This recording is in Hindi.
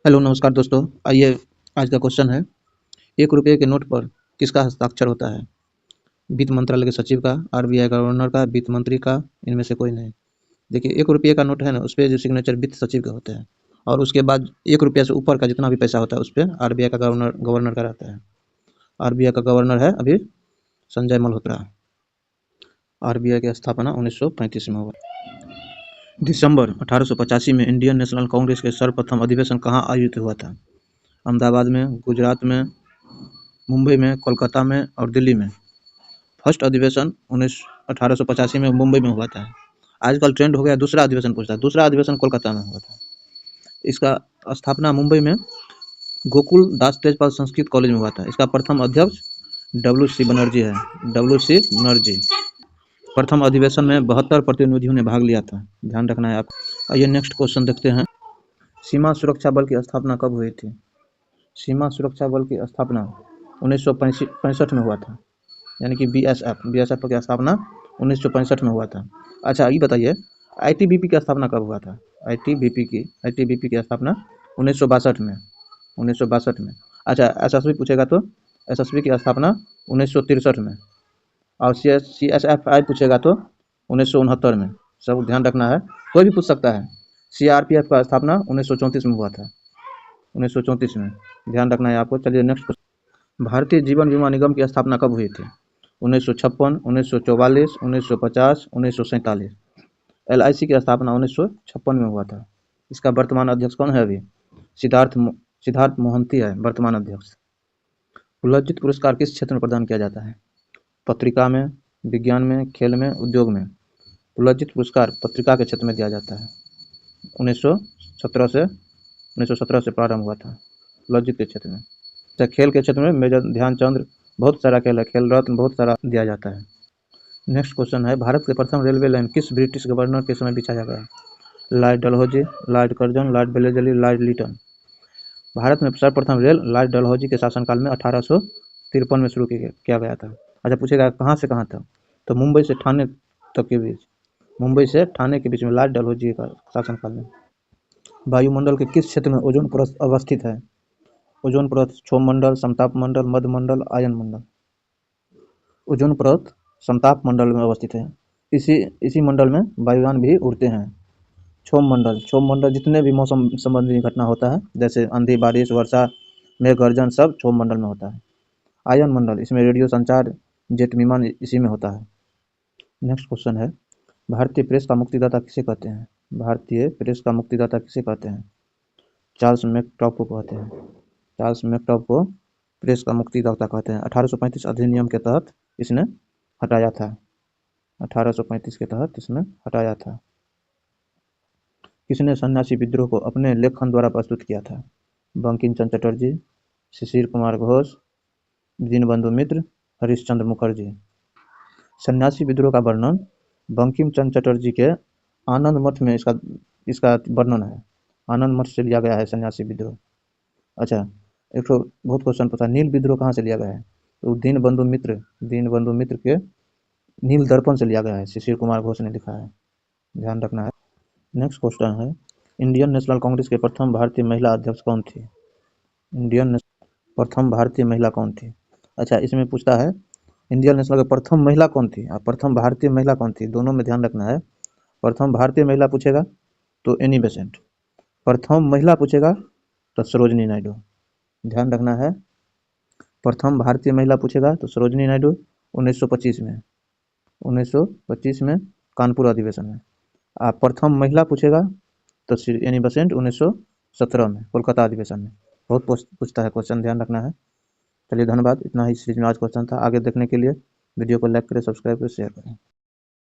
हेलो नमस्कार दोस्तों। आइए आज का क्वेश्चन है, 1 रुपये के नोट पर किसका हस्ताक्षर होता है? वित्त मंत्रालय के सचिव का, आरबीआई गवर्नर का, वित्त मंत्री का, इनमें से कोई नहीं। देखिए 1 रुपये का नोट है ना, उस पे जो सिग्नेचर वित्त सचिव के होते हैं और उसके बाद 1 रुपये से ऊपर का जितना भी पैसा होता है उस पे आरबीआई का गवर्नर का रहता है। आरबीआई का गवर्नर है अभी संजय मल्होत्रा। आरबीआई की स्थापना 1935 में हुआ। दिसंबर 1885 में इंडियन नेशनल कांग्रेस के सर्वप्रथम अधिवेशन कहाँ आयोजित हुआ था? अहमदाबाद में, गुजरात में, मुंबई में, कोलकाता में और दिल्ली में। फर्स्ट अधिवेशन 1885 में मुंबई में हुआ था। आजकल ट्रेंड हो गया दूसरा अधिवेशन पूछता है। दूसरा अधिवेशन कोलकाता में हुआ था। इसका स्थापना मुंबई में गोकुल दास तेजपाल संस्कृत कॉलेज में हुआ था। इसका प्रथम अध्यक्ष WC बनर्जी है। WC बनर्जी। प्रथम अधिवेशन में 72 प्रतिनिधियों ने भाग लिया था। ध्यान रखना है आप। आइए नेक्स्ट क्वेश्चन देखते हैं। सीमा सुरक्षा बल की स्थापना कब हुई थी? सीमा सुरक्षा बल की स्थापना 1965 में हुआ था, यानी कि बीएसएफ की स्थापना 1965 में हुआ था। अच्छा ये बताइए आईटीबीपी की स्थापना कब हुआ था? आईटीबीपी की स्थापना 1962 में। 1962 में। अच्छा एसएसबी पूछेगा तो एसएसबी की स्थापना 1963 में और सीएसएफआई पूछेगा तो 1969 में। सब ध्यान रखना है, कोई भी पूछ सकता है। सीआरपीएफ का स्थापना 1934 में हुआ था। 1934 में ध्यान रखना है आपको। चलिए नेक्स्ट क्वेश्चन। भारतीय जीवन बीमा निगम की स्थापना कब हुई थी? 1956, 1944, 1950, 1947। LIC की स्थापना 1956 में हुआ था। इसका वर्तमान अध्यक्ष कौन है अभी? सिद्धार्थ मोहंती है वर्तमान अध्यक्ष। पुलंजित पुरस्कार किस क्षेत्र में प्रदान किया जाता है? पत्रिका में, विज्ञान में, खेल में, उद्योग में। पुलंजित पुरस्कार पत्रिका के क्षेत्र में दिया जाता है। 1917 से प्रारंभ हुआ था पुलंजित के क्षेत्र में। खेल के क्षेत्र में मेजर ध्यानचंद, बहुत सारा खेल है, खेल रत्न बहुत सारा दिया जाता है। नेक्स्ट क्वेश्चन है, भारत के प्रथम रेलवे लाइन किस ब्रिटिश गवर्नर के समय बिछाया गया? Lord Dalhousie, lord Curzon, lord Wellesley, lord Lytton. Bharat में सर्वप्रथम रेल लॉर्ड डलहौजी के शासनकाल में 1853 में शुरू किया गया था। अच्छा पूछेगा कहाँ से कहाँ तक? तो मुंबई से ठाणे तक के बीच, मुंबई से ठाणे के बीच में लॉर्ड डलहौजी का शासनकाल में। वायुमंडल के किस क्षेत्र में ओजोन परत अवस्थित है? ओजोन परत क्षोभ मंडल, समताप मंडल, मध्य मंडल, आयन मंडल। ओजोन परत समताप मंडल में अवस्थित है। इसी मंडल में वायुयान भी उड़ते हैं। क्षोभ मंडल जितने भी मौसम संबंधी घटना होता है जैसे आंधी, बारिश, वर्षा, मेघ गर्जन सब क्षोभ मंडल में होता है। आयन मंडल इसमें रेडियो संचार, जेट विमान इसी में होता है। नेक्स्ट क्वेश्चन है, भारतीय प्रेस का मुक्तिदाता किसे कहते हैं? भारतीय प्रेस का मुक्तिदाता किसे कहते हैं? चार्ल्स मैकटॉफ को कहते हैं। चार्ल्स मैकटॉफ को प्रेस का मुक्तिदाता कहते हैं। 1835 अधिनियम के तहत इसने हटाया था। 1835 के तहत इसने हटाया था। किसने सन्यासी विद्रोह को अपने लेखन द्वारा प्रस्तुत किया था? बंकिम चंद्र चटर्जी, शिशिर कुमार घोष, दीनबंधु मित्र, हरिश्चंद्र मुखर्जी। सन्यासी विद्रोह का वर्णन बंकिम चंद्र चटर्जी के आनंद मठ में इसका वर्णन है। आनंद मठ से लिया गया है सन्यासी विद्रोह। अच्छा एक तो बहुत क्वेश्चन पूछा, नील विद्रोह कहाँ से लिया गया है? तो दीनबंधु मित्र के नील दर्पण से लिया गया है। शिशिर कुमार घोष ने लिखा है, ध्यान रखना है। नेक्स्ट क्वेश्चन है, इंडियन नेशनल कांग्रेस के प्रथम भारतीय महिला अध्यक्ष कौन थी? प्रथम भारतीय महिला कौन थी? अच्छा इसमें पूछता है इंडियन नेशनल के प्रथम महिला कौन थी और प्रथम भारतीय महिला कौन थी, दोनों में ध्यान रखना है। प्रथम भारतीय महिला पूछेगा तो एनी बेसेंट, प्रथम महिला पूछेगा तो सरोजिनी नायडू। ध्यान रखना है, प्रथम भारतीय महिला पूछेगा तो सरोजिनी नायडू 1925 में 1925 में कानपुर अधिवेशन में। आप प्रथम महिला पूछेगा तो एनी बेसेंट 1917 में कोलकाता अधिवेशन में। बहुत पूछता है क्वेश्चन, ध्यान रखना है। चलिए धन्यवाद, इतना ही सीरीज में आज क्वेश्चन था। आगे देखने के लिए वीडियो को लाइक करें, सब्सक्राइब करें, शेयर करें।